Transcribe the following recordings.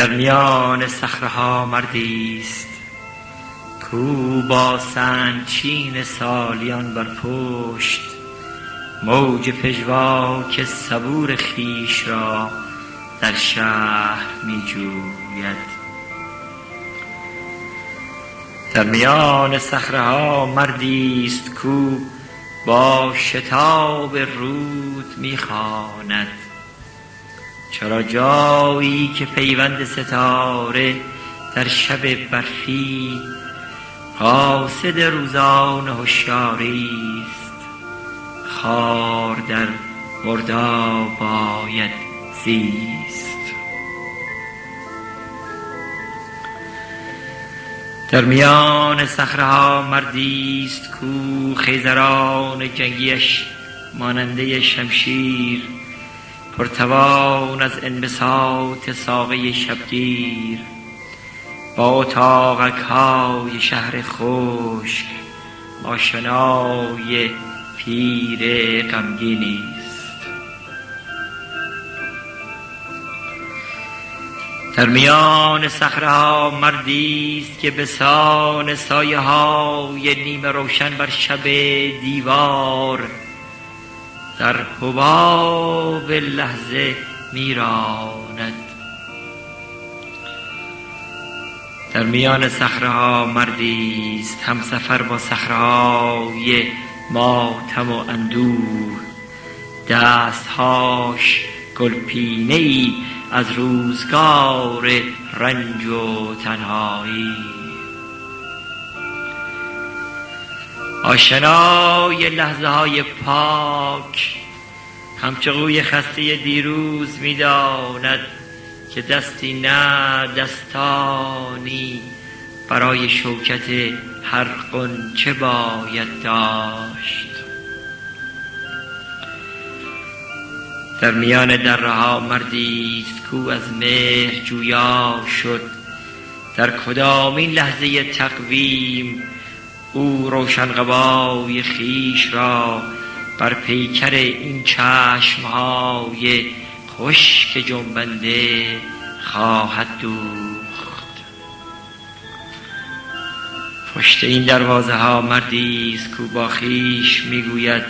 در میان صخره‌ها مردی است کو با سنگچین سالیان بر پشت موج پژواک صبور خویش را در شهر می جوید. در میان صخره‌ها مردی است کو با شتاب رود می خواند چرا جایی که پیوند ستاره در شب برفی قاصد روزان هوشیاری است خار در مردا باید زیست. در میان صخره‌ها مردی است کو خیزران جنگیش ماننده شمشیر پرتوان از انبساط ساقه شبگیر با اتاقک‌های شهر خشک آشنای پیر غمگینی است. در میان صخره‌ها مردی است که به سان سایه‌های نیمه روشن بر شب دیوار در حباب لحظه میراند. در میان صخره‌ها مردی است همسفر با صخره‌های ماتم و اندوه دستهاش گلپینه‌ای از روزگار رنج و تنهایی آشنای لحظه های پاک همچو قوی خسته دیروز می‌داند که دستی نه دستانی برای شوکت هر غنچه باید داشت. در میان دره‌ها مردی است کو از مهر جویا شد در کدامین لحظه تقویم او روشنقبای خویش را بر پیکر این چشم‌های خشک جنبنده خواهد دوخت. پشت این دروازه ها مردی است کو با خویش میگوید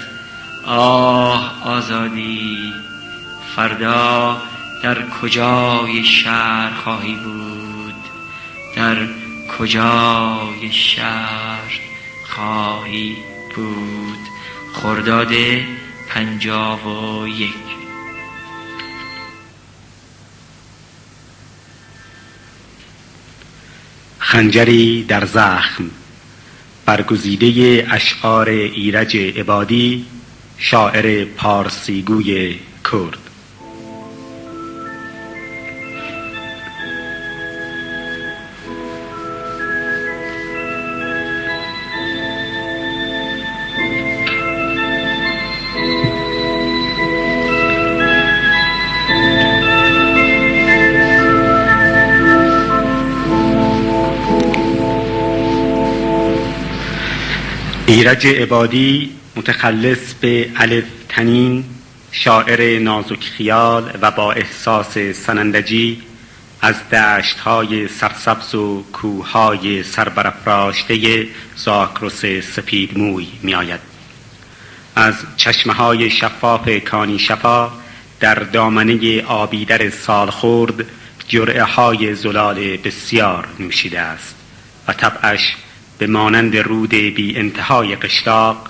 آه آزادی فردا در کجای شهر خواهی بود در کجای شهر خواهی بود. خرداد 51. خنجری در زخم برگزیده اشعار ایرج عبادی شاعر پارسیگوی کرد. ایرج عبادی متخلص به الف تنین شاعر نازک خیال و با احساس سنندجی از دشت‌های سرسبز و کوه‌های سربرافراشته زاگرس سپید موی می‌آید. از چشمه‌های شفاف کانی شفا در دامنه آبی در سالخورد جرعه‌های زلال بسیار نوشیده است و طبعش به مانند رود بی انتهای قشتاق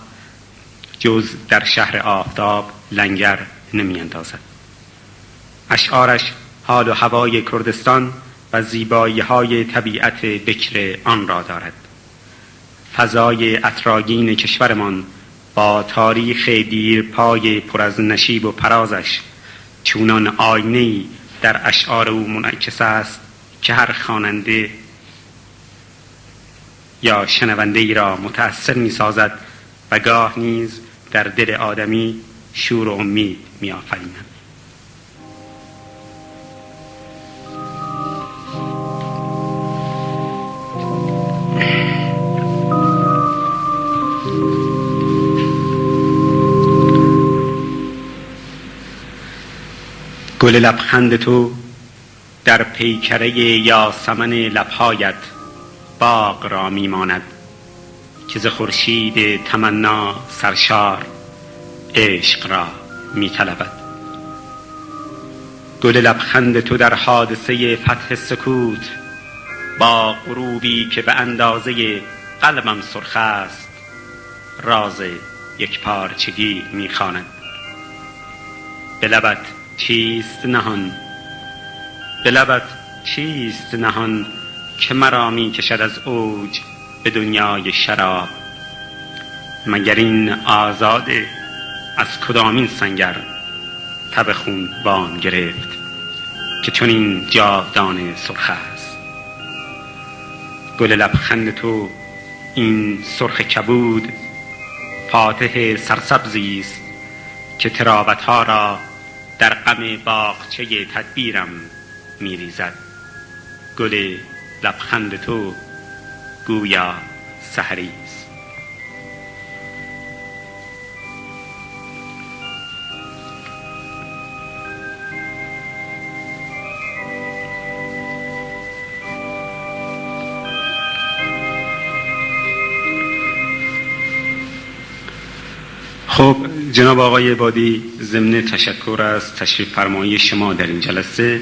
جز در شهر آفتاب لنگر نمی اندازد. اشعارش حال و هوای کردستان و زیبایی های طبیعت بکر آن را دارد. فضای اطراگین کشورمان با تاریخ دیرپای پر از نشیب و پرازش چونان آینه‌ای در اشعار او منعکس است که هر خواننده یا شنونده ای را متأثر می سازد و گاه نیز در دل آدمی شور و امید می آفریند. گل لبخند تو در پیکره یاسمن لبهایت باغ را میماند که ز خورشید تمنا سرشار عشق را میطلبد. گل لبخند تو در حادثه فتح سکوت با غروبی که به اندازه قلبم سرخ است راز یک پارچگی میخواند. به لبت چیست نهان، به لبت چیست نهان که مرا می کشد از اوج به دنیای شراب؟ مگر این آزاده از کدامین سنگر تب خون وام گرفت که چنین جاودان سرخ است؟ گل لبخند تو این سرخ کبود فاتح سرسبزی است که تراوت‌ها را در غم باغچه تدبیرم می‌ریزد. گل لبخند تو گویا سحری است. خب جناب آقای عبادی، ضمن تشکر از تشریف فرمایی شما در این جلسه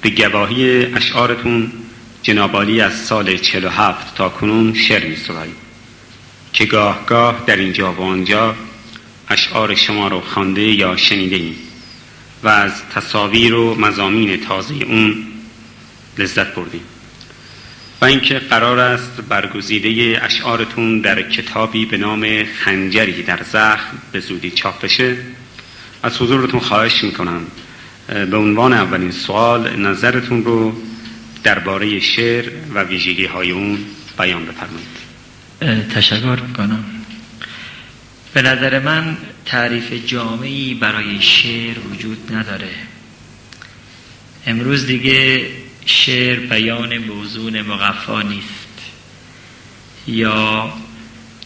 به گواهی اشعارتون جناب عالی از سال 47 تا کنون شعر می‌سراییم که گاه گاه در اینجا و آنجا اشعار شما رو خوانده یا شنیده ایم و از تصاویر و مضامین تازه اون لذت بردیم و اینکه قرار است برگزیده اشعارتون در کتابی به نام خنجری در زخم به زودی چاپ بشه. از حضورتون خواهش میکنم به عنوان اولین سوال نظرتون رو درباره شعر و ویژگی های اون بیان بفرمایید. تشکر میکنم. به نظر من تعریف جامعی برای شعر وجود نداره. امروز دیگه شعر بیان موضوع مقفا نیست یا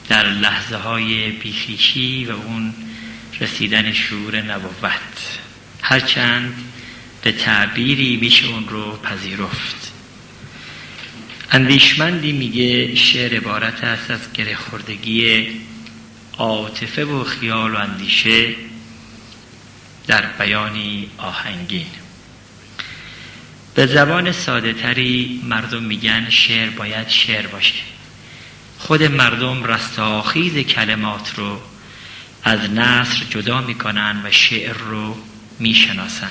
در لحظه های بیخیشی و اون رسیدن شعور نبوت، هرچند به تعبیری میشه اون رو پذیرفت. اندیشمندی میگه شعر عبارت است از گره خوردگی عاطفه و خیال و اندیشه در بیانی آهنگین. به زبان ساده تری مردم میگن شعر باید شعر باشه. خود مردم رستاخیز کلمات رو از نثر جدا میکنن و شعر رو میشناسن.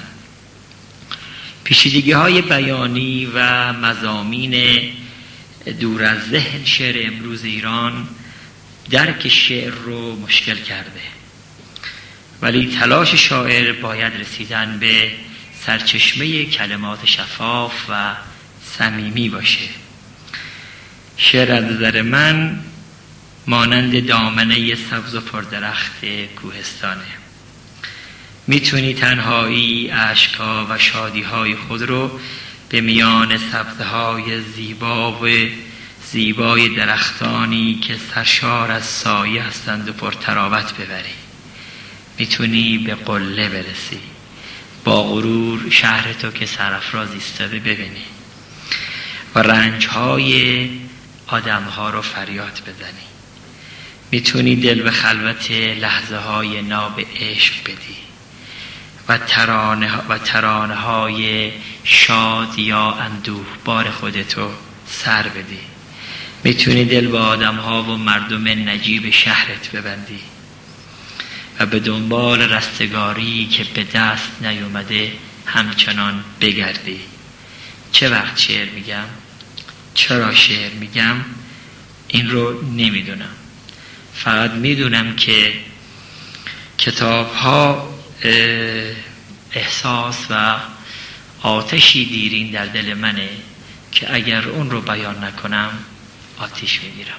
پیچیدگی های بیانی و مضامین دور از ذهن شعر امروز ایران درک شعر رو مشکل کرده، ولی تلاش شاعر باید رسیدن به سرچشمه کلمات شفاف و صمیمی باشه. شعر از نظر من مانند دامنه سبز و پردرخت کوهستانه. میتونی تنهایی، اشک‌ها و شادی‌های خود رو به میان سبزه‌های زیبای درختانی که سرشار از سایه هستند و پرتراوت ببری. میتونی به قله برسی، با غرور شهر تو که سرافراز ایستاده ببینی و رنج‌های آدم‌ها رو فریاد بزنی. میتونی دل به خلوت لحظه‌های ناب عشق بدی و ترانه‌های شاد یا اندوهبار خودتو سر بدی. میتونی دل به آدم‌ها و مردم نجیب شهرت ببندی و به دنبال رستگاری که به دست نیومده همچنان بگردی. چه وقت شعر میگم؟ چرا شعر میگم؟ این رو نمیدونم. فقط میدونم که کتاب‌ها احساس و آتشی دیرین در دل منه که اگر اون رو بیان نکنم آتش میگیرم.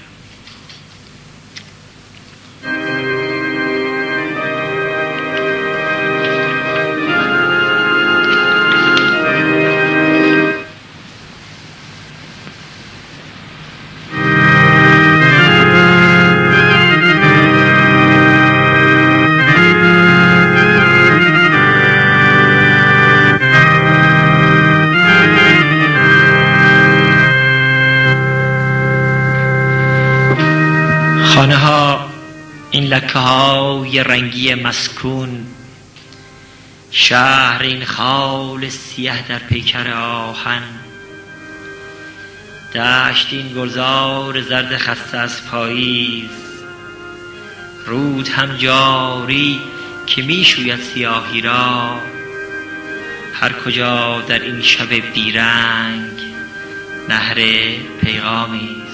لکه های رنگی مسکون، شهر این خال سیه در پیکر آهن، دشت این گلزار زرد خسته از پاییز، رود هم جاری که می شوید سیاهی را، هر کجا در این شب بیرنگ نهر پیغامی است.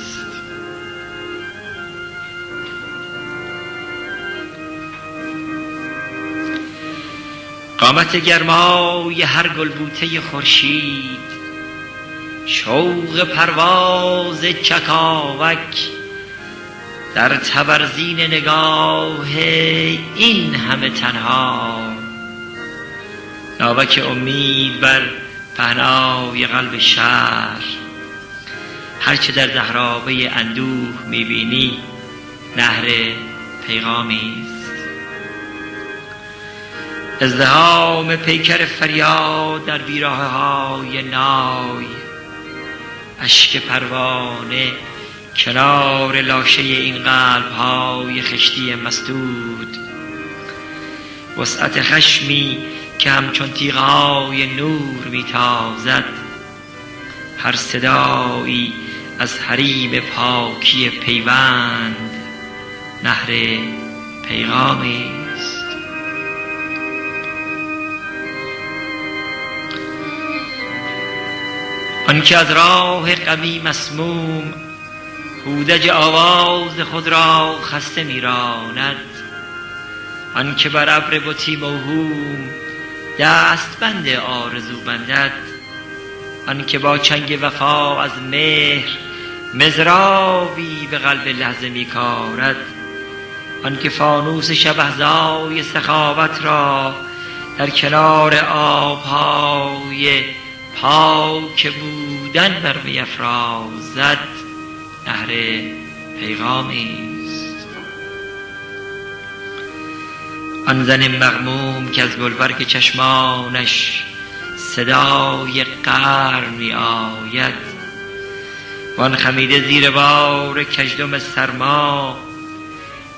قامت گرمای هر گلبوته خورشید، شوق پرواز چکاوک در تبرزین نگاه این همه تنها، ناوک امید بر پهنای قلب شهر، هرچه در زهرابه اندوه میبینی نهر پیغامی است. ازدحام پیکر فریاد در بیراهه های نای، اشک پروانه کنار لاشه این قلب های خشتی مسدود، وسعت خشمی که همچون تیغ‌های نور میتازد، هر صدایی از حریم پاکی پیوند نهر پیغامی است. آنکه از راه غمی مسموم هودج آواز خود را خسته میراند، آنکه بر ابر بتی موهوم دست بند آرزو بندد، آنکه با چنگ وفا از مهر مضرابی به قلب لحظه میکارد، آنکه فانوس شبهزای سخاوت را در کنار آبهای پاک بودن بر می‌افرازد نهر پیغامی است. آن زن مغموم که از گلبرگ چشمانش صدای قهر می آید، وان خمیده زیر بار کژدم سرما،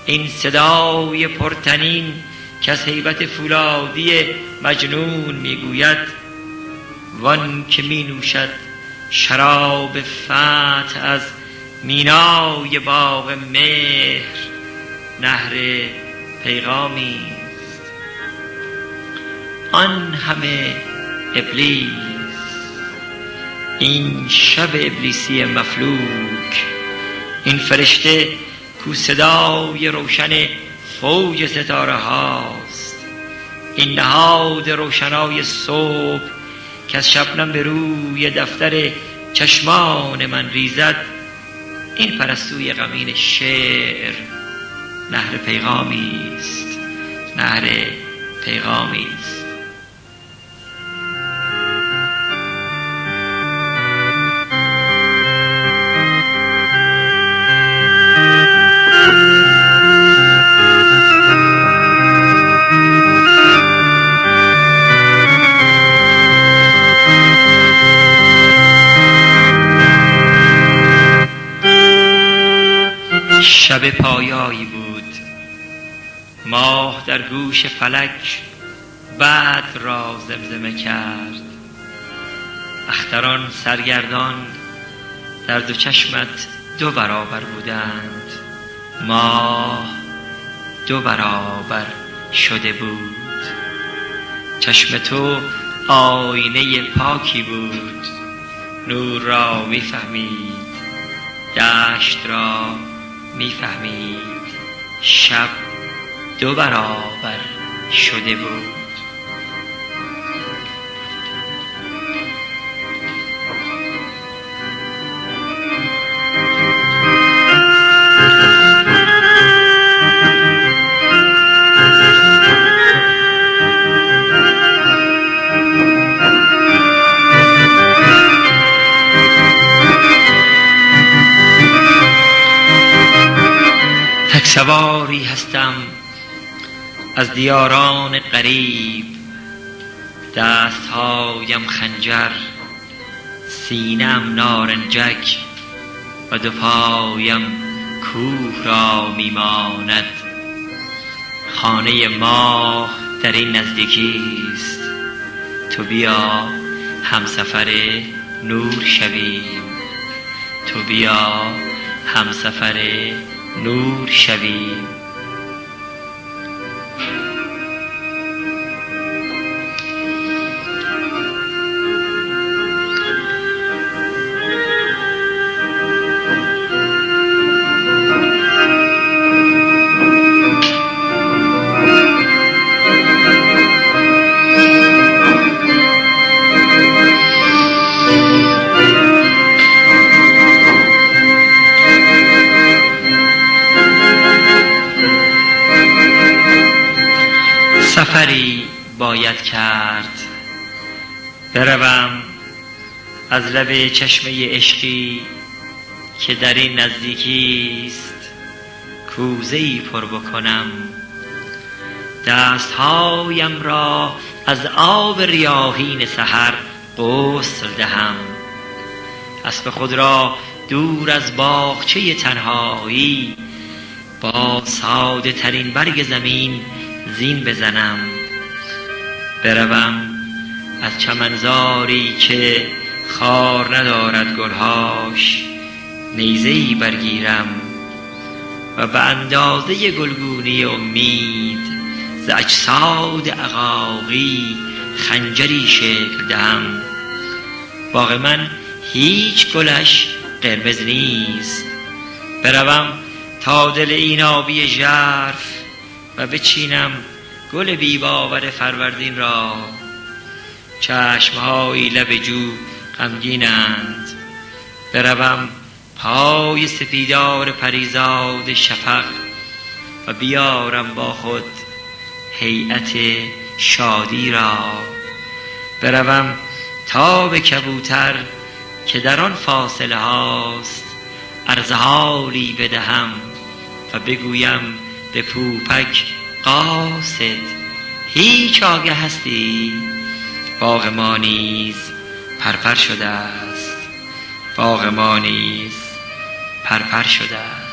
این صدای پرتنین که از هیبت فولادی مجنون می گوید، وان که می نوشد شراب فتح از مینای باغ مهر نهر پیغامی است. آن همه ابلیس، این شب ابلیسی مفلوک، این فرشته کو صدای روشن فوج ستاره هاست، این نهاد روشنای صبح که از شبنم به روی دفتر چشمان من ریزد، این پرستوی غمین شعر نهر پیغامی است، نهر پیغامی است. شب پایایی بود، ماه در گوش فلک بدر را زمزمه کرد، اختران سرگردان در دو چشمت دو برابر بودند، ماه دو برابر شده بود، چشم تو آینه پاکی بود، نور را میفهمید، دشت را میفهمید، شب دو برابر شده بود. سواری هستم از دیاران غریب، دستهایم خنجر، سینم نارنجک و دو پایم کوه را میماند خانه ماه در این نزدیکی است. تو بیا همسفر نور شویم، تو بیا همسفر نور شویم. سفری باید کرد، بروم از لب چشمه عشقی که در این نزدیکی است. کوزه‌ای پر بکنم، دستهایم را از آب ریاحین سحر غسل دهم، اسب خود را دور از باغچه تنهایی با ساده ترین برگ زمین زین بزنم. بروم از چمنزاری که خار ندارد گلهاش نیزه‌ای برگیرم و به اندازه گلگونی امید ز اجساد عقاقی خنجری شکل دهم. باغ من هیچ گلش قرمز نیست. بروم تا دل این آبی ژرف و بچینم گل بی‌باور فروردین را. چشم‌های لب جو غمگینند. بروم پای سپیدار پریزاد شفق و بیارم با خود هیئت شادی را. بروم تا به کبوتر که در آن فاصله هاست عرض حالی بدهم و بگویم به پوپک قاصد هیچ آگه هستی؟ باغ ما نیز پرپر شده است، باغ ما نیز پرپر شده است.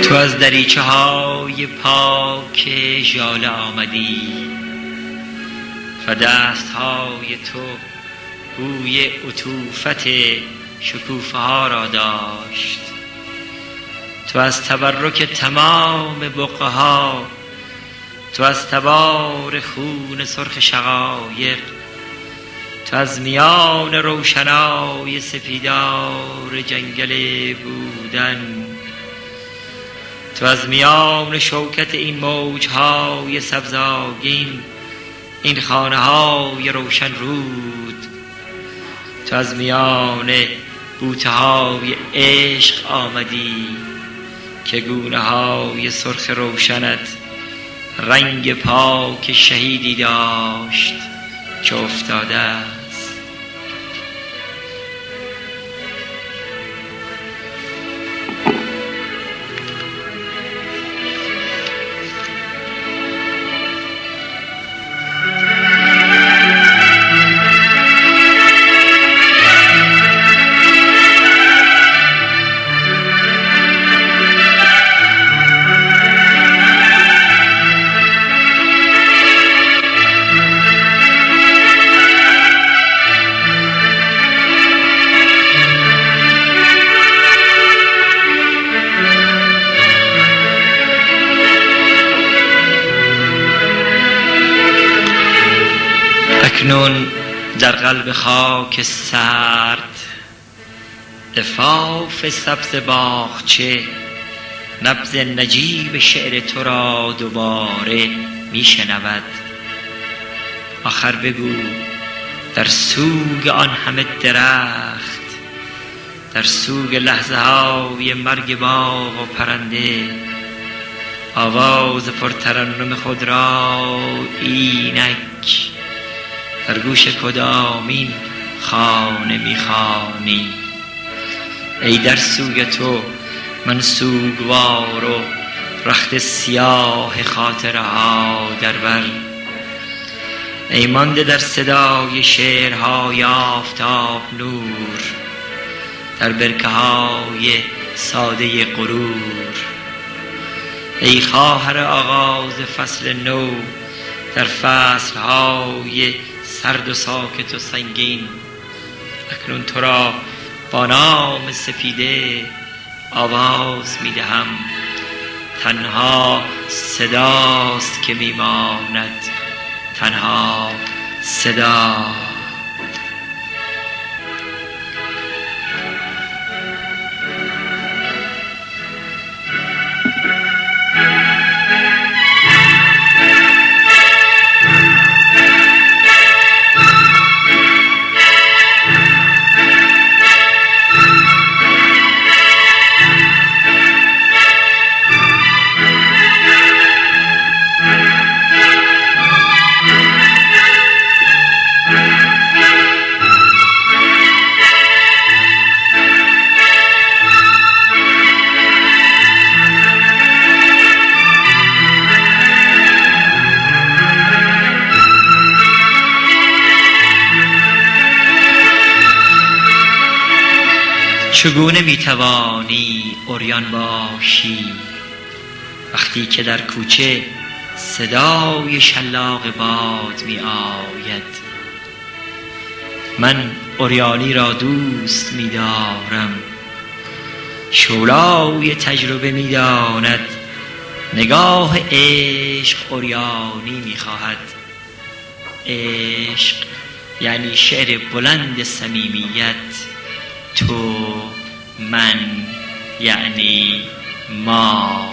تو از دریچه های پاک ژاله آمدی و دست های تو بوی عطوفت شکوفه ها را داشت. تو از تبرک تمام بقعه ها، تو از تبار خون سرخ شقایق، تو از میان روشنای سپیدار جنگل بودن، تو از میان شوکت این موجهای سبزاگین، این خانه های روشن رود، تو از میان بوته های عشق آمدی که گونه های سرخ روشنت رنگ پاک شهیدی داشت که افتاده است. اکنون در قلب خاک سرد عفاف سبز باغچه نبض نجیب شعر تو را دوباره می شنود. آخر بگو در سوگ آن همه درخت، در سوگ لحظه های مرگ باغ و پرنده، آواز پرترنم خود را اینک در گوش کدامین خانه میخوانی؟ ای در سوگ تو من سوگوار و رخت سیاه خاطره ها در بر، ای مانده در صدای شعرهای آفتاب نور در برکه های ساده غرور. ای خواهر آغاز فصل نو در فصلهای سرد و ساکت و سنگین، اکنون تو را با نام سپیده آواز می دهم. تنها صداست که می ماند، تنها صدا. چگونه میتوانی عریان باشی وقتی که در کوچه صدای شلاق باد می آید؟ من عریانی را دوست می دارم، شولای تجربه می داند، نگاه عشق عریانی می خواهد. عشق یعنی شعر بلند صمیمیت، تو، من، یعنی ما.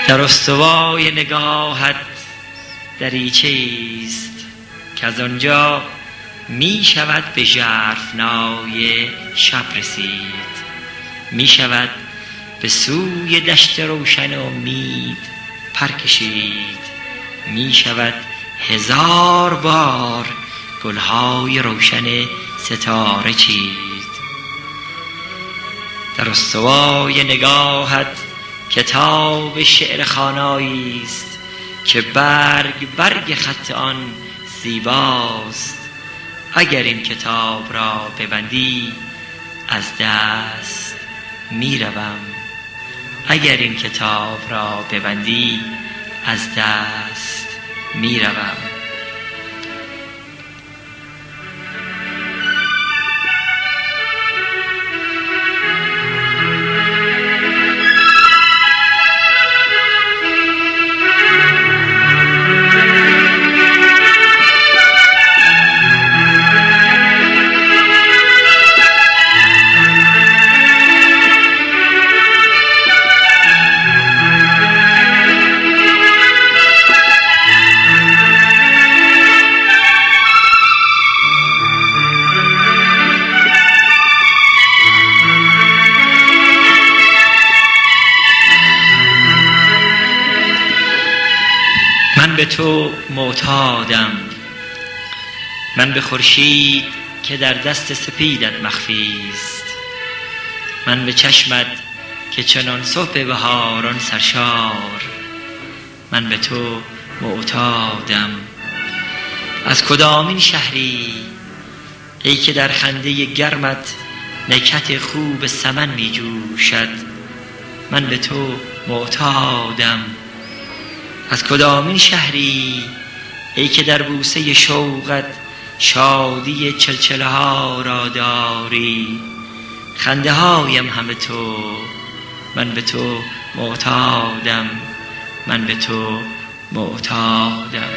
در استوای نگاهت دریچه‌ایست که از آنجا می شود به ژرفنای شب رسید، می شود به سوی دشت روشن امید پر کشید، می شود 1000 بار گلهای روشن ستاره چید. در استوای نگاهت کتاب شعر خوانایی است که برگ خط آن زیباست. اگر این کتاب را ببندی از دست میروم، اگر این کتاب را ببندی از دست میروم. من به تو معتادم، من به خورشید که در دست سپیدت مخفی است، من به چشمت که چنان صبح بهاران سرشار. من به تو معتادم. از کدامین شهری ای که در خنده گرمت نکهت خوب سمن می جوشد. من به تو معتادم. از کدامین شهری ای که در بوسه شوقت شادی چلچله ها را داری؟ خنده هایم همه تو، من به تو معتادم، من به تو معتادم.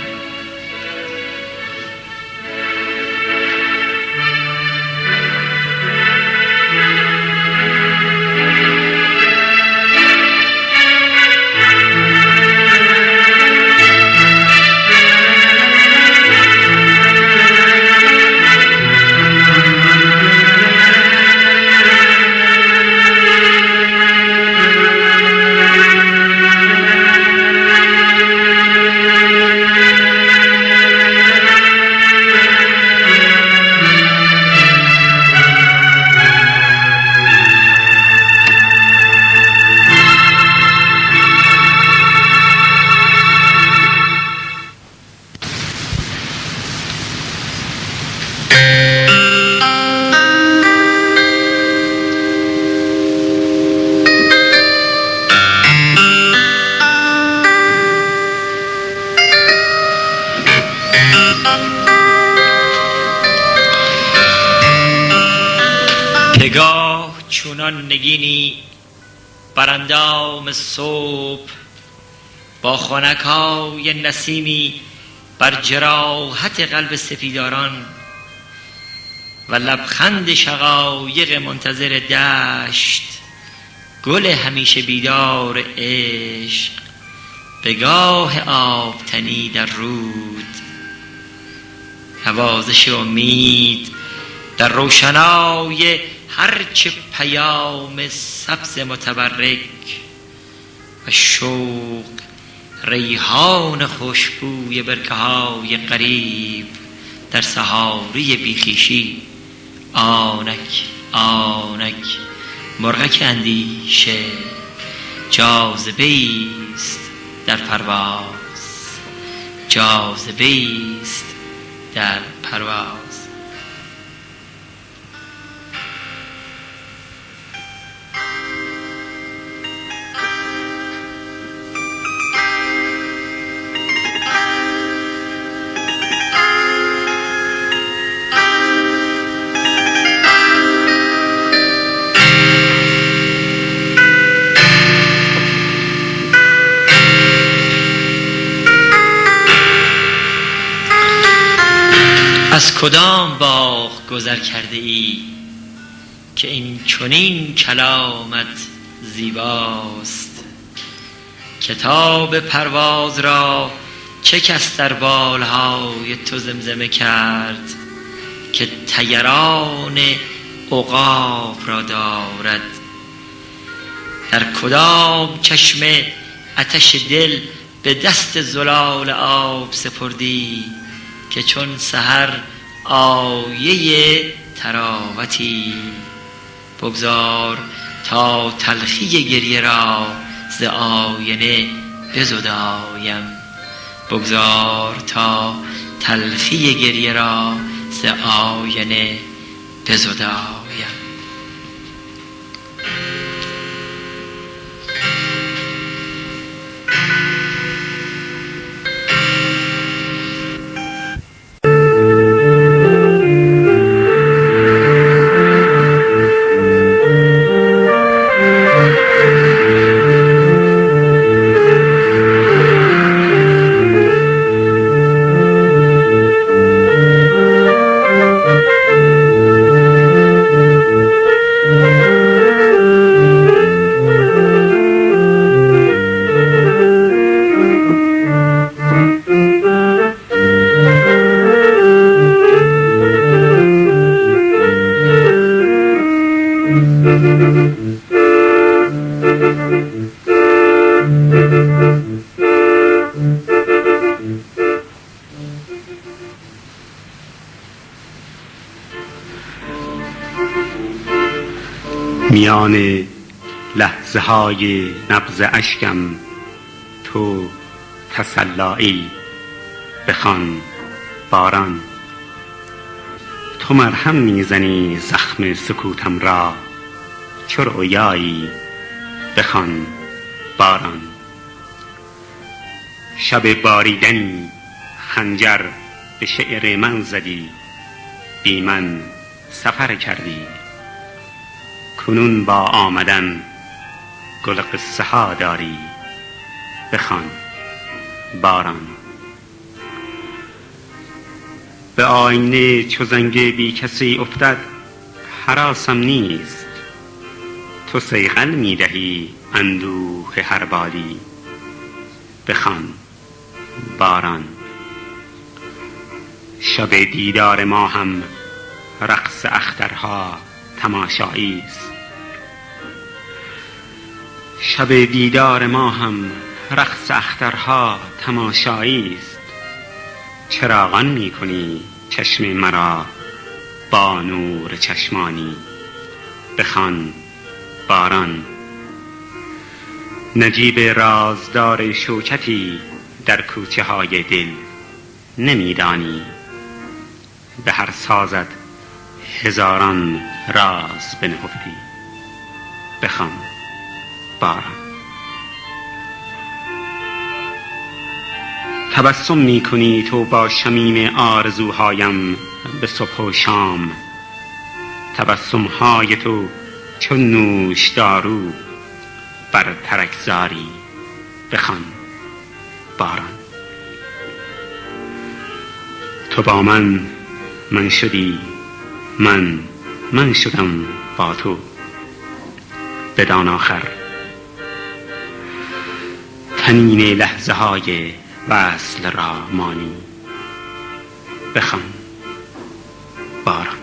پگاه چونان نگینی براندام صبح، با خنکای نسیمی بر جراحت قلب سپیداران و لبخند شقایق منتظر دشت، گل همیشه بیدار عشق، پگاه آبتنی در رود، نوازش امید در روشنای هرچه پیام سبز متبرک و شوق ریحان خوشبوی برکه های غریب در صحاری بیخیشی. آنک آنک مرغک اندیشه جاذبه‌ایست در پرواز، جاذبه‌ایست در پرواز. از کدام باغ گذر کرده ای که این چنین کلامت زیباست؟ کتاب پرواز را چه کس در بالهای تو زمزمه کرد که طیران عقاب را دارد؟ در کدام چشمه آتش دل به دست زلال آب سپردی که چون سحر آیه تراوتی؟ بگذار تا تلخی گریه را ز آینه بزدایم، بگذار تا تلخی گریه را ز آینه بزدایم. میان لحظه های نبض اشکم تو تسلایی بخوان باران. تو مرهم میزنی زخم سکوتم را، چو رؤیایی بخوان باران. شب باریدنی خنجر به شعر من زدی، بی من سفر کردی. کنون با آمدن گل قصه ها داری، بخوان باران. به آینه چو زنگ بی کسی افتد، هراسم نیست. تو صیقل می دهی اندوه هر بادی، بخوان باران. شب دیدار ما هم رقص اخترها تماشایی است. شب دیدار ما هم رقص اخترها تماشایی است. چراغان می کنی چشم مرا با نور چشمانی، بخوان باران. نجیب رازدار شوکتی در کوچه های دل نمیدانی، به هر سازت هزاران راز بنهفتی، بخوان باران. تبسم می کنی تو با شمیم آرزوهایم به صبح و شام. تبسم های تو چون نوش دارو بر ترکزاری، بخوان باران. تو با من شدی، من شدم با تو، بدان آخر تنین لحظه های وصل را مانی، بخوان باران.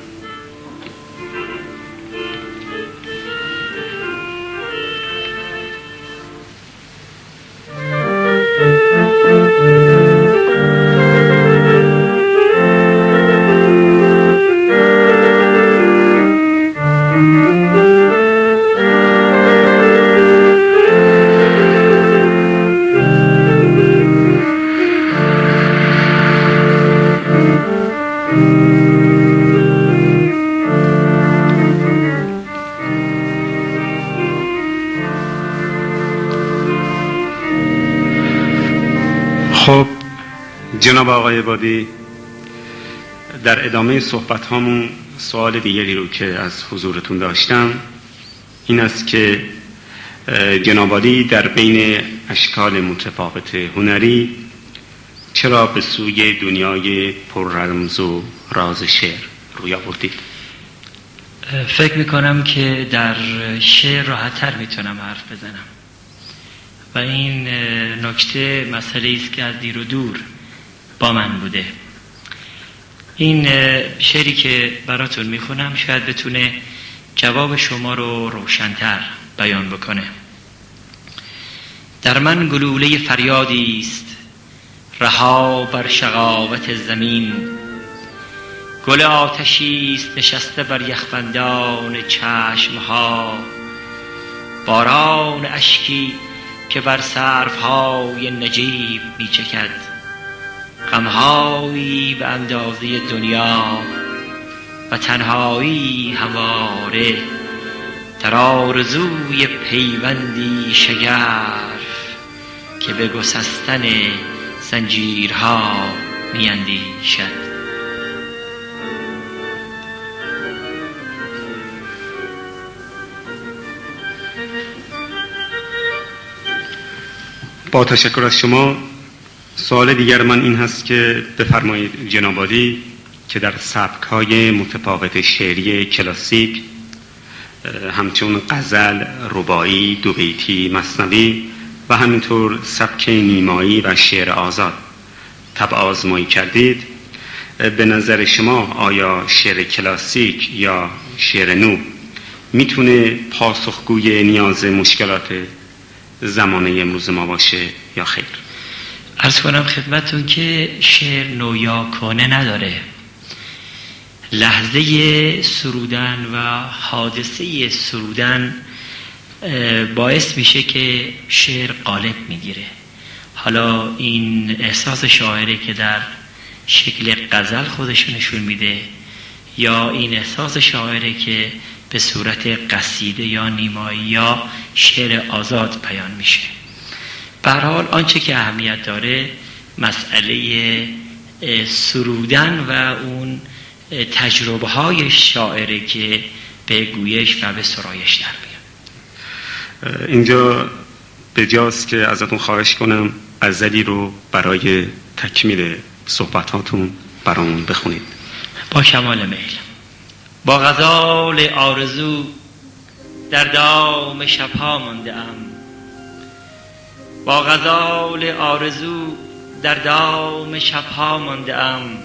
خب جناب آقای عبادی، در ادامه صحبت هامون سوال دیگری رو که از حضورتون داشتم این است که جناب عالی در بین اشکال متفاوت هنری چرا به سوی دنیای پر رمز و راز شعر روی آوردید؟ فکر میکنم که در شعر راحت‌تر میتونم حرف بزنم و این نکته مسئله است که از دیر و دور با من بوده. این شعری که براتون میخونم شاید بتونه جواب شما رو روشن‌تر بیان بکنه. در من گلوله فریادی است رها بر شقاوت زمین، گل آتشی است نشسته بر یخبندان چشمها، باران اشکی که بر سرفهای نجیب می چکد، غمهایی به اندازه دنیا و تنهایی همواره، در آرزوی پیوندی شگرف که به گسستن زنجیرها می اندیشد. با تشکر از شما. سوال دیگر من این هست که بفرمایید جناب عالی که در سبک‌های متفاوت شعری کلاسیک همچون غزل، رباعی، دوبیتی، مثنوی و همینطور سبک نیمایی و شعر آزاد طبع آزمایی کردید، به نظر شما آیا شعر کلاسیک یا شعر نو میتونه پاسخگوی نیاز مشکلات زمانه امروز ما باشه یا خیر؟ عرض کنم خدمتون که شعر نو یا کهنه نداره. لحظه سرودن و حادثه سرودن باعث میشه که شعر غالب میگیره. حالا این احساس شاعره که در شکل غزل خودش نشون میده یا این احساس شاعره که به صورت قصیده یا نیمایی یا شعر آزاد بیان میشه. به هر حال آنچه که اهمیت داره مسئله سرودن و اون تجربه های شاعره که به گویش و به سرایش در میاد. اینجا به جاست که ازتون خواهش کنم غزلی رو برای تکمیل صحبتاتون برامون بخونید. با کمال میل. با غزال آرزو در دام شبها مانده ام، با غزال آرزو در دام شبها مانده ام،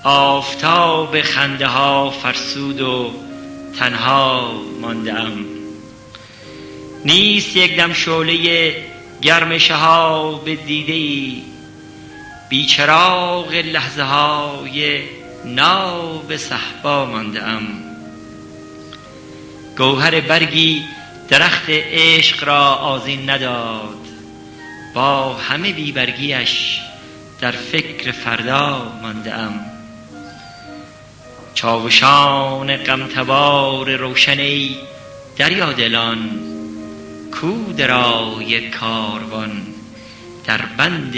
آفتاب خنده ها فرسود و تنها مانده ام. نیست یک دم شعله گرم شهاب دیده ای، بیچراغ لحظه های ناب صحبا مانده ام. گوهر برگی درخت عشق را آذین نداد، با همه بیبرگیش در فکر فردا مانده ام. چاوشان غمتبار روشن ای دریا دلان، کو درای کاروان در بند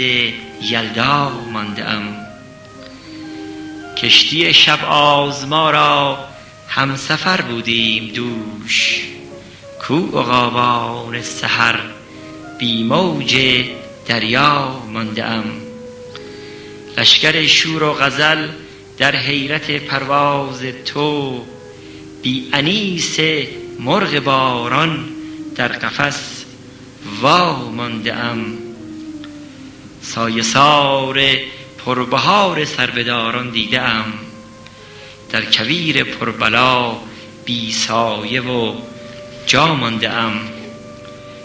یلدا مانده ام. کشتی شب آزما را همسفر بودیم دوش، کو عقابان سحر بی موج دریا مانده ام. لشکر شور و غزل در حیرت پرواز تو، بی انیس مرغ باران در قفس وا مانده ام. سایه سار پربهار سربداران دیده ام، در کویر پربلا بی سایه و جا مانده ام.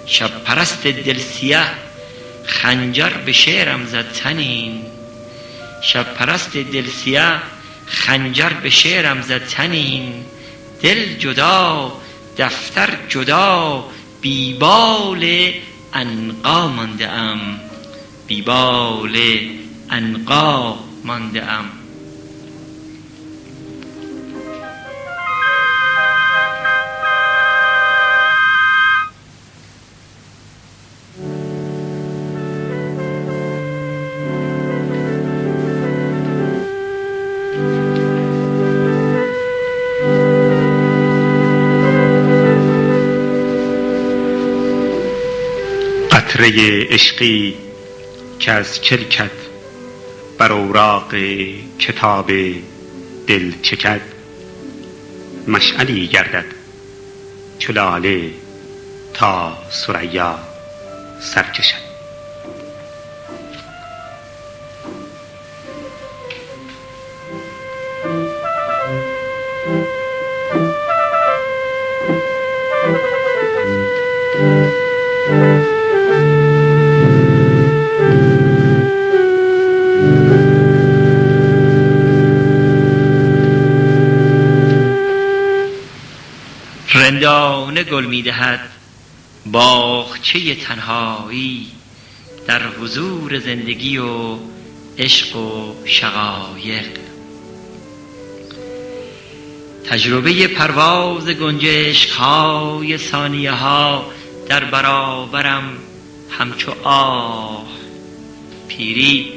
شب پرست دل سیه خنجر به شعرم زد تنین، شب پرست دل سیه خنجر به شعرم زد تنین. دل جدا دفتر جدا بیبال عنقا مانده ام، بیبال عنقا مانده ام. قطره عشقی که از کلکت بر اوراق کتاب دل چکد، مشعلی گردد چو لاله تا ثریا سر کشد. رندانه گل می دهد باغچه تنهایی، در حضور زندگی و عشق و شقایق. تجربه پرواز گنجشک‌های ثانیه ها در برابرم همچو آه. پیری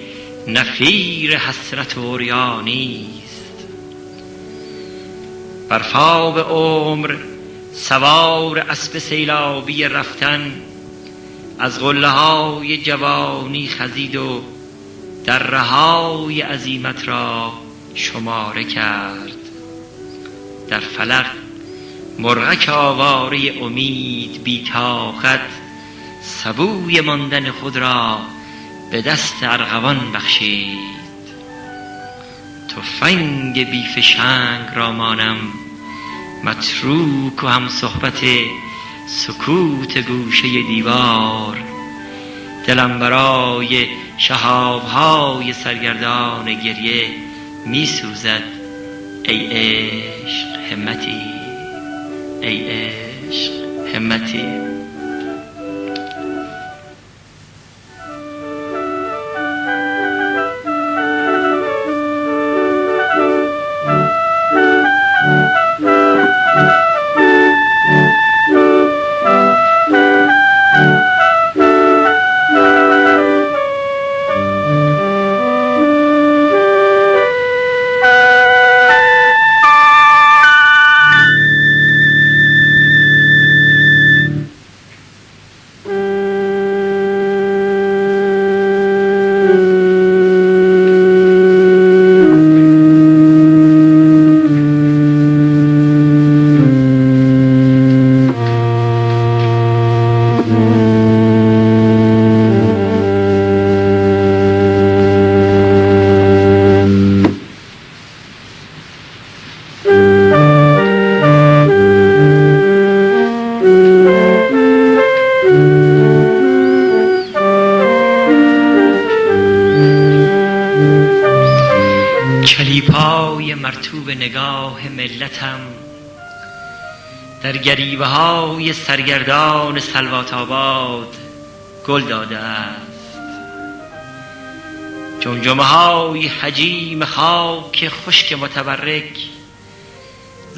نفیر حسرت و عریانی است، برفاب عمر سوار اسب سیلابی رفتن، از قله های جوانی خزید و دره های عزیمت را شماره کرد. در فلک مرغک آواره امید بی طاقت، سبوی ماندن خود را به دست ارغوان بخشید. تفنگ بیفشنگ را مانم متروک و هم صحبت سکوت گوشه دیوار. دلم برای شهاب‌های سرگردان گریه می سوزد. ای عشق همتی، ای عشق همتی. نگاه ملتم در گریبه های سرگردان سلوات آباد گل داده است. جمجمه های حجیم خاک خشک متبرک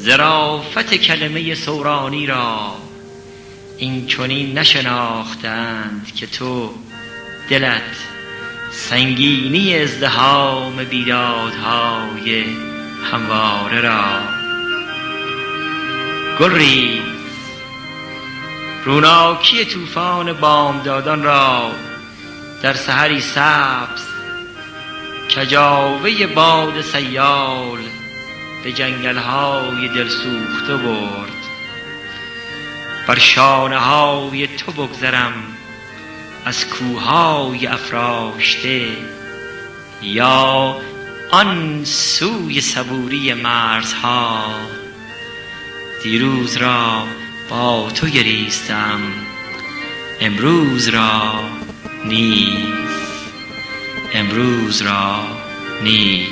ظرافت کلمه سورانی را این چنین نشناختند که تو دلت سنگینی ازدحام بیدادهای همواره را. گل ریز روناکی طوفان بامدادان را در سحری سبز کجاوه باد سیال به جنگل‌های دلسوخته برد. بر شانه‌های تو بگذرم از کوه‌های افراشته یا آن سوی صبوری مرزها. دیروز را با تو گریستم، امروز را نیز، امروز را نیز.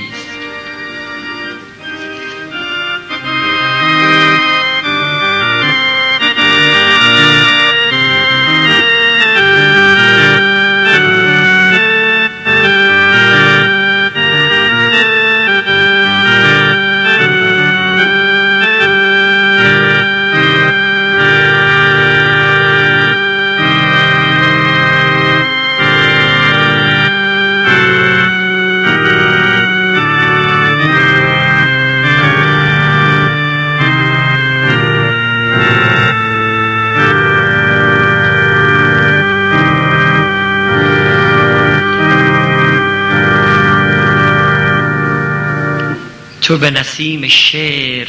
تو به نسیم شعر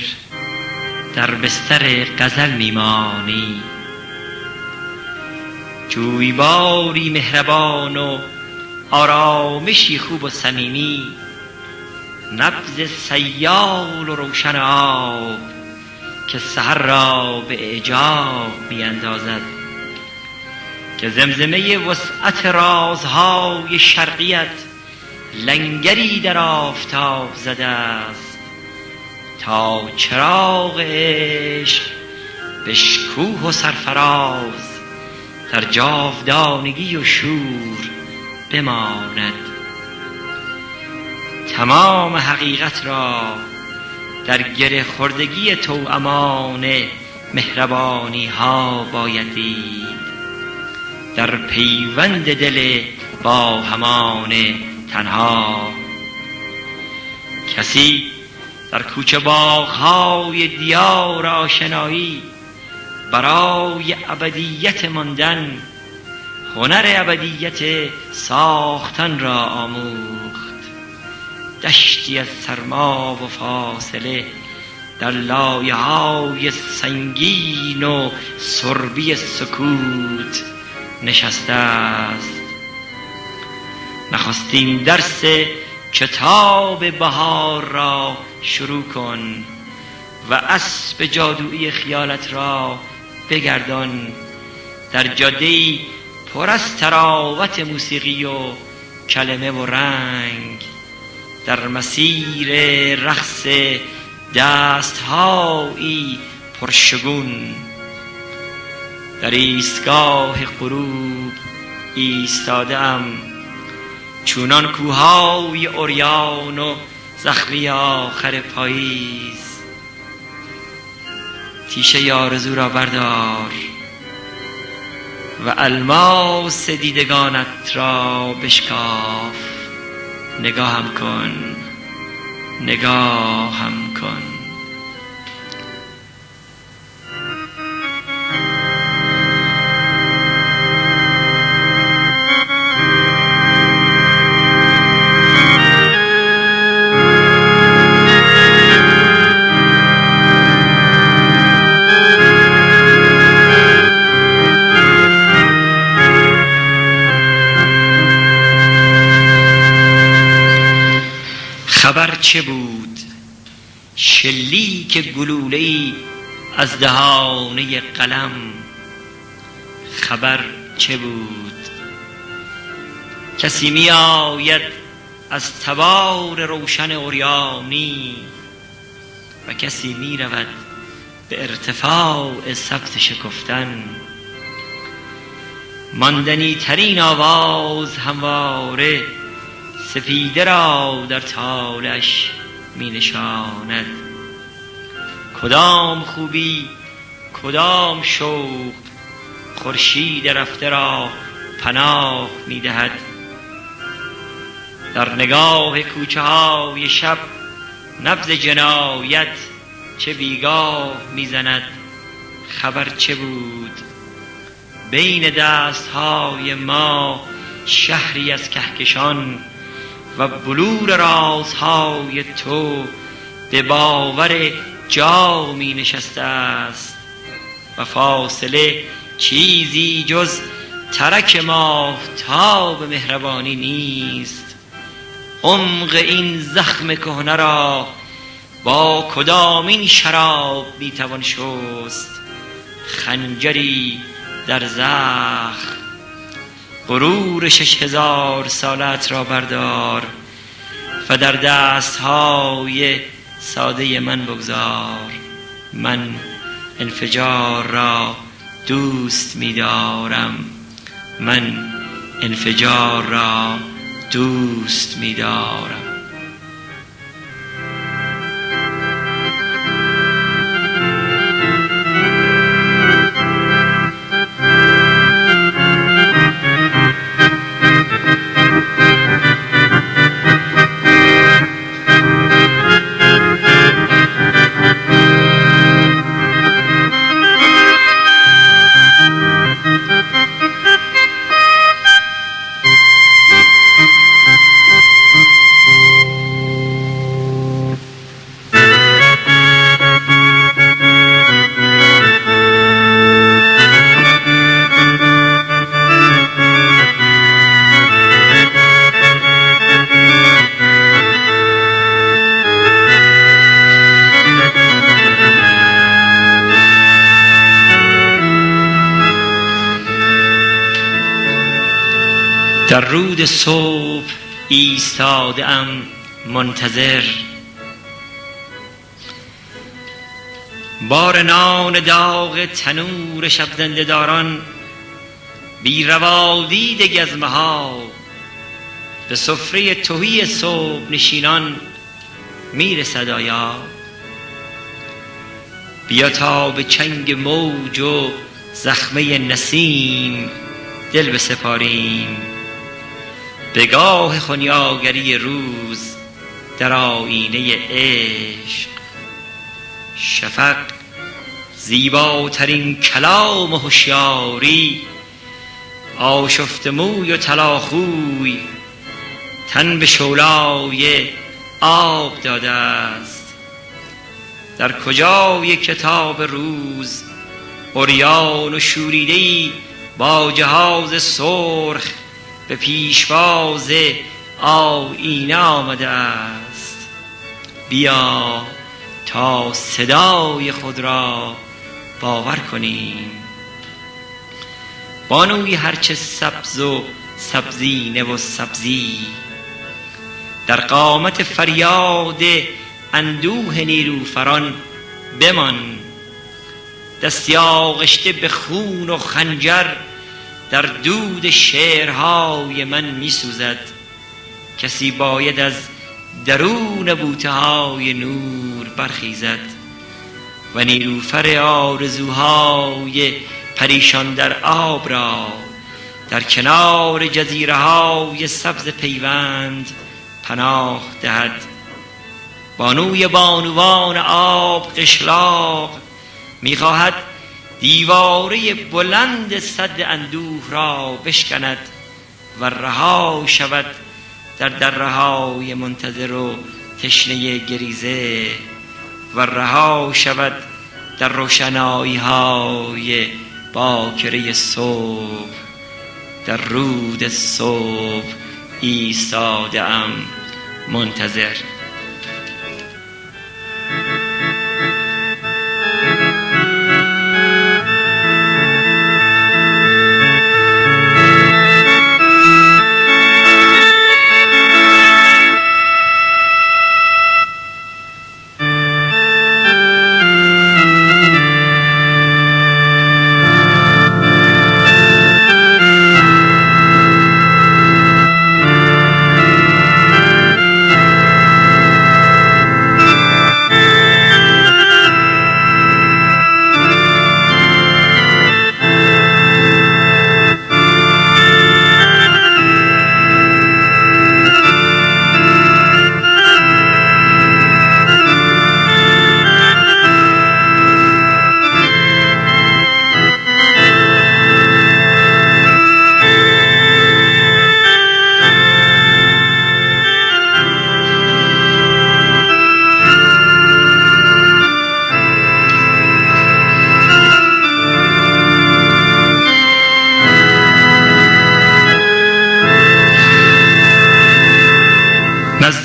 در بستر غزل میمانی، جویباری مهربان و آرامشی خوب و صمیمی، نبض سیال و روشن آب که سحر را به اعجاب میاندازد، که زمزمه وسعت رازهای شرقیت لنگری در آفتاب زده است تا چراغ عشق به شکوه و سرفراز در جاودانگی و شور بماند. تمام حقیقت را در گره خوردگی توامان مهربانی ها باید دید، در پیوند دل با همان تنها. کسی در کوچه باغ‌های دیار آشنایی برای ابدیت ماندن هنر ابدیت ساختن را آموخت. دشتی از سرما و فاصله در لایه‌های سنگین و سربی سکوت نشسته است. نخستین درس کتاب بهار را شروع کن و اسب جادویی خیالت را بگردان در جاده‌ای پر از تراوت موسیقی و کلمه و رنگ، در مسیر رقص دست‌هایی پرشگون. در ایستگاه غروب ایستاده‌ام چونان کوه‌های عریان و زخمی آخر پاییز. تیشه آرزو را بردار و الماس دیدگانت را بشکاف. نگاهم کن، نگاهم کن. خبر چه بود؟ شلیک گلوله‌ای از دهانه قلم. خبر چه بود؟ کسی می آید از تبار روشن عریانی و کسی می رود به ارتفاع سبز شکفتن. ماندنی ترین آواز همواره سپیده را در طالعش می نشاند. کدام خوبی کدام شوق خورشید رفته را پناه می دهد. در نگاه کوچه های شب نبض جنایت چه بیگاه می زند. خبر چه بود بین دست های ما شهری از کهکشان و بلور رازهای تو به باور جا می نشسته است و فاصله چیزی جز ترک ماهتاب مهربانی نیست. عمق این زخم کهنه را با کدامین شراب می توان شست؟ خنجری در زخم. غرور 6000 سالت را بردار و در دستهای ساده من بگذار. من انفجار را دوست می دارم. من انفجار را دوست می دارم. در رود صبح ایستاده ام منتظر. بار نان داغ تنور شب زنده داران بی روا دید گزمه ها به سفره تهی صبح نشینان میرسد آیا؟ بیا تا به چنگ موج و زخمه نسیم دل بسپاریم. به گاه خنیاگری روز در آینه عشق. شفق زیباترین کلام هوشیاری آشفته موی و طلاخوی تن به شعلای آب داده است. در کجای کتاب روز عریان و شوریده‌ای با جهاز سرخ به پیشواز آیینه آمده است. بیا تا صدای خود را باور کنیم. بانوی هرچه سبز و سبزینه و سبزی در قامت فریاد اندوه نیلوفران بمان. دستی آغشته به خون و خنجر در دود شعرهای من می سوزد. کسی باید از درون بوته های نور برخیزد و نیلوفر آرزوهای پریشان در آب را در کنار جزیره های سبز پیوند پناه دهد. بانوی بانوان آب قشلاق می‌خواهد دیواره بلند سد اندوه را بشکند و رها شود در دره‌های منتظر و تشنه گریزه و رها شود در روشنایی‌های باکره صبح. در رود صبح ایستاده‌ام منتظر.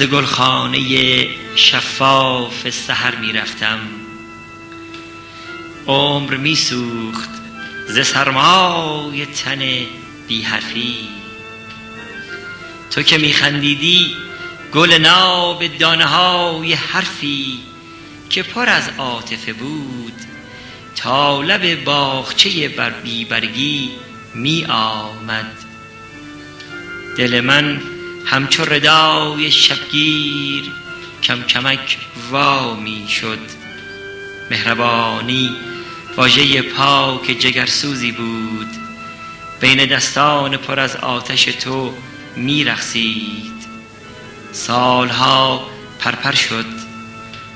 نزد گلخانه شفاف سحر می رفتم. عمر می سوخت ز سرمای تن بی حرفی. تو که می خندیدی گل ناب دانه های حرفی که پر از عاطفه بود تا لب باغچه بر بیبرگی می آمد. دل من همچو ردای شبگیر کم کمک وا می شد. مهربانی واژه پاک جگرسوزی بود، بین دستان پر از آتش تو می رقصید. سالها پرپر شد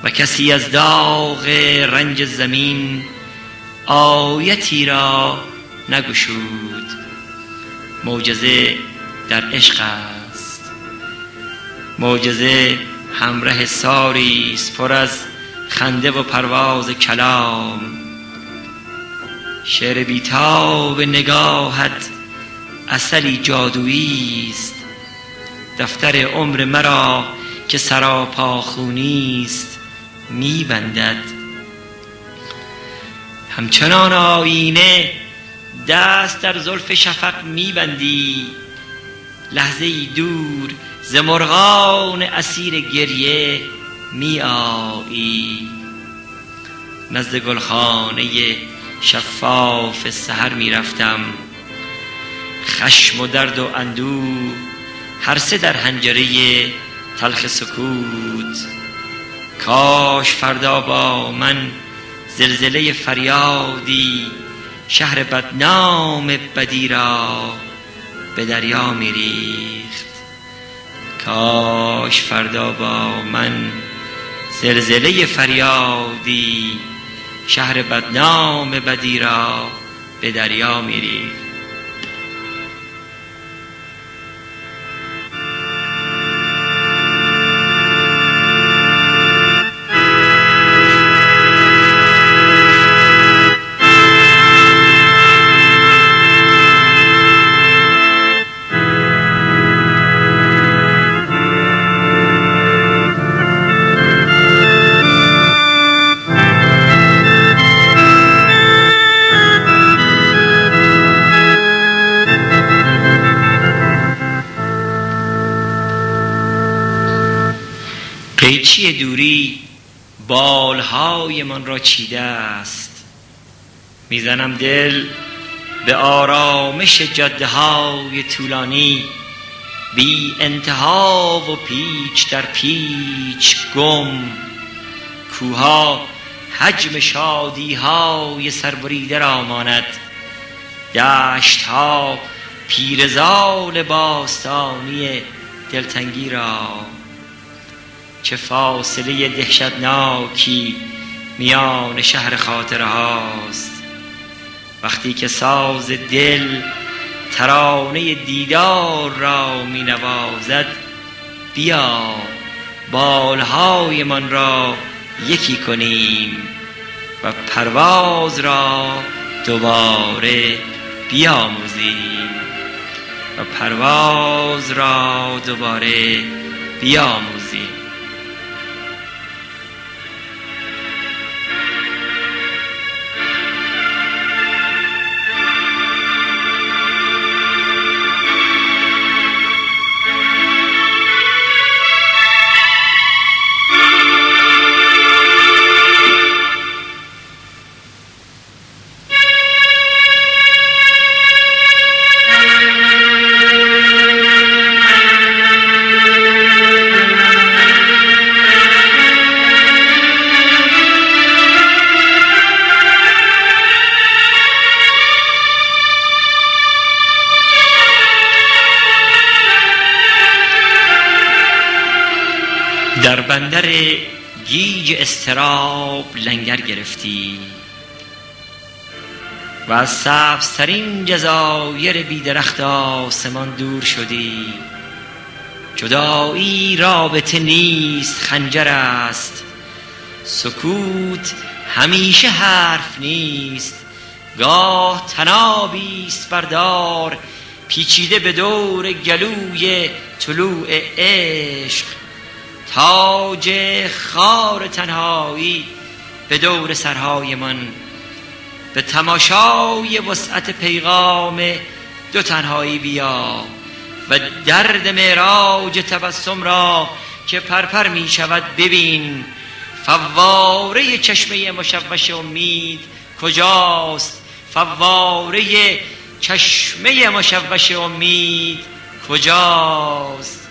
و کسی از داغ رنج زمین آیتی را نگشود. معجزه در عشق است، معجزه همراه ساری است پر از خنده و پرواز کلام. شعر بیتاب نگاهت اثری جادویی است، دفتر عمر مرا که سراپا خونی است می بندد. همچنان آینه دست در زلف شفق می بندی، لحظه ای دور ز مرغان اسیر گریه می آیی. نزد گلخانه شفاف سحر می رفتم، خشم و درد و اندوه هر سه در حنجره تلخ سکوت. کاش فردا با من زلزله فریادی شهر بدنام بدی را به دریا می ریخت. کاش فردا با من زلزله فریادی شهر بدنام بدی را به دریا می ریخت. قیچی دوری بالهای من را چیده است. میزنم دل به آرامش جاده های طولانی، بی انتها و پیچ در پیچ گم. کوها حجم شادی های سربریده را ماند، دشت ها پیرزال باستانی دلتنگی را. چه فاصله دهشتناکی میان شهر خاطره هاست. وقتی که ساز دل ترانه دیدار را می نوازد، بیا بالهای من را یکی کنیم و پرواز را دوباره بیاموزیم. و پرواز را دوباره بیاموزیم. در بندر گیج اضطراب لنگر گرفتی و از سبزترین جزایر بیدرخت آسمان دور شدی. جدایی رابطه نیست، خنجر است. سکوت همیشه حرف نیست. گاه طنابیست بردار پیچیده به دور گلوی طلوع عشق. تاج خار تنهایی به دور سرهایمان، به تماشای وسعت پیغام دو تنهایی بیا و درد معراج تبسم را که پرپر می شود ببین. فواره چشمه مشوش امید کجاست؟ فواره چشمه مشوش امید کجاست؟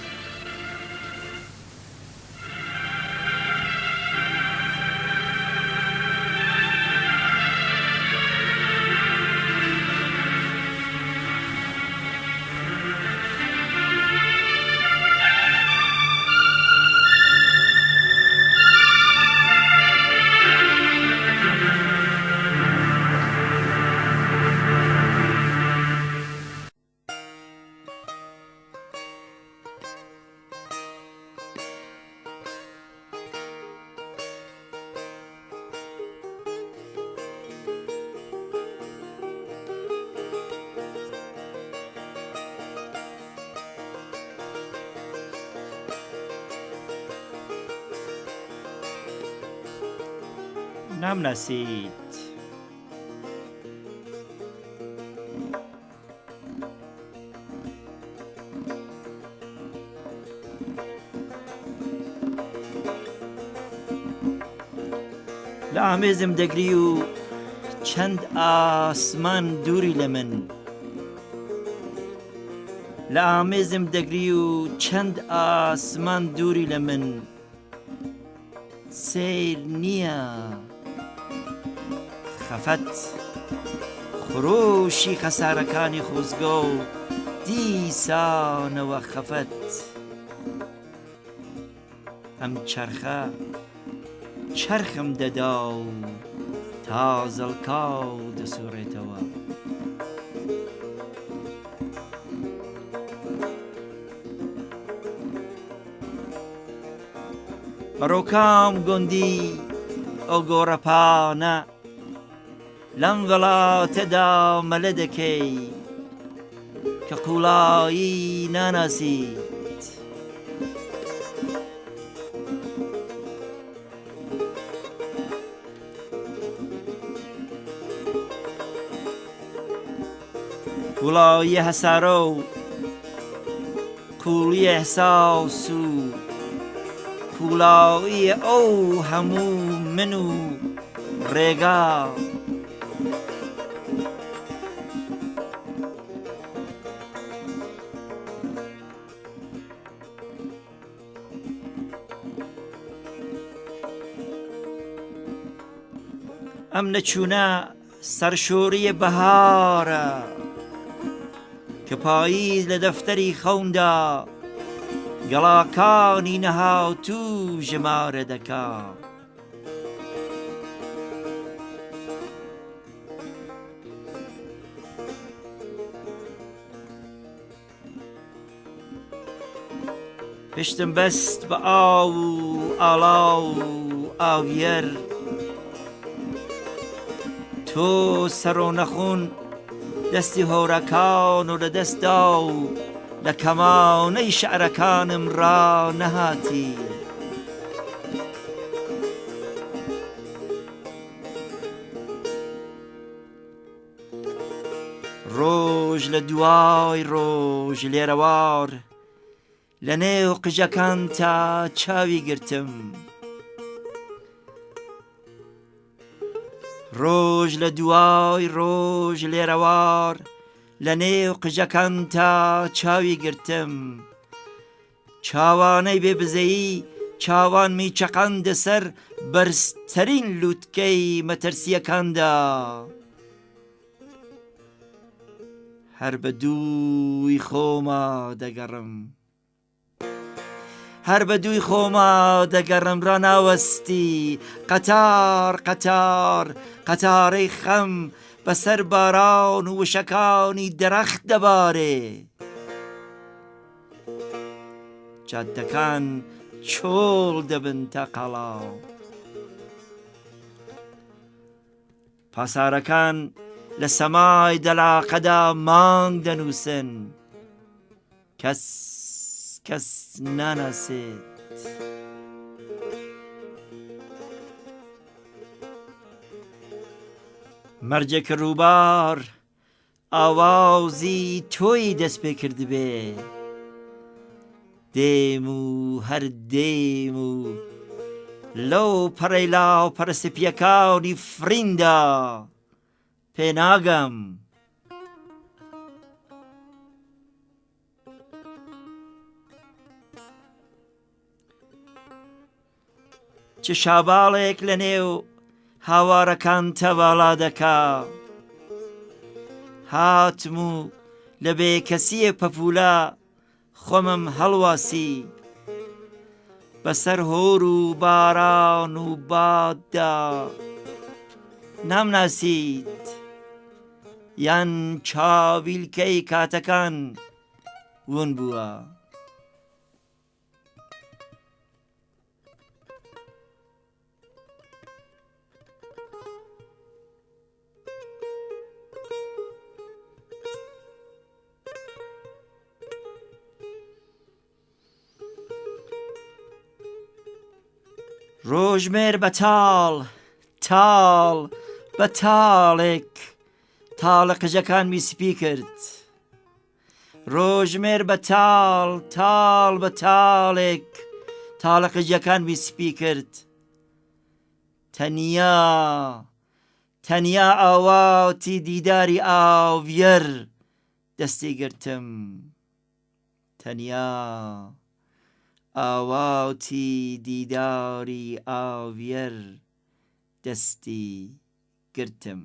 نم نسید لامزم دگریو چند آسمان دوری لمن، لامزم دگریو چند آسمان دوری لمن، سیر نیا خفت خروشی خسارکانی خوزگو دیسان و خفت. ام چرخم دداو تازل کاود سورتوا بروکام گندی او گورپانا لم ولا تدا ملدکی که قولایی نناسید. قولایی حسارو قولی احساسو قولایی او همو منو ریگا ام نچونه سرشوری بهاره که پاییز لدفتری خونده گلاکانی نها تو جماره دکا. پشتم بست به آو آلاو آویر تو سر و نخون دستی هورکان و دست داو لکمانه شعرکانم را نهاتی. روژ لدوای روژ لیروار لنێو قژەکان تا چاوی گرتم. ڕۆژ لە دوای ڕۆژ لێرەوار لەنێو قژەکان تا چاوی گرتم. چاوانەی بێبزەیی چاوانمی چەقاندە سەر بەرزترین لووتکەی مەترسیەکاندا. هەر بە دووی خۆما دەگەڕم، هەر بە دووی خۆما دەگەڕم ڕناوەستی قەتار قەتار قەتارەی خەم بەسەر باران و وشەکانی دەرەخت دەبارێ. جادەکان چۆڵ دەبن تا قەڵاو، پاسارەکان لە سەمای دەلاقەدا مانگ دەنووسن، کەس ناناسێت. مەرجێک ڕووبار ئاوازی تۆی دەست پێ کردبێ دێم و هەر دێم و لەو پەڕەی لاو پەرە سپیەکانی فریندا پێناگەم چ شاباڵێک لە نێو هاوارەکان تەواڵا دەکا هاتم و لە بێکەسیە پەپوولە خۆمم هەڵواسی بەسەر هۆر و باران و باددا نامناسیت یان چاویلکەی کاتەکان ون بووە ڕۆژمێر بەتاڵ تاڵ بە تاڵێک تاڵە قژەکانمی سپی کرد ڕۆژمێر بە تاڵ تاڵ بە تاڵێک تاڵە قژەکانمی سپی کرد تەنیا ئاواتی دیداری ئاویەر دەستی گرتم تەنیا ئاواتی دیداری ئاویەر دەستی گرتم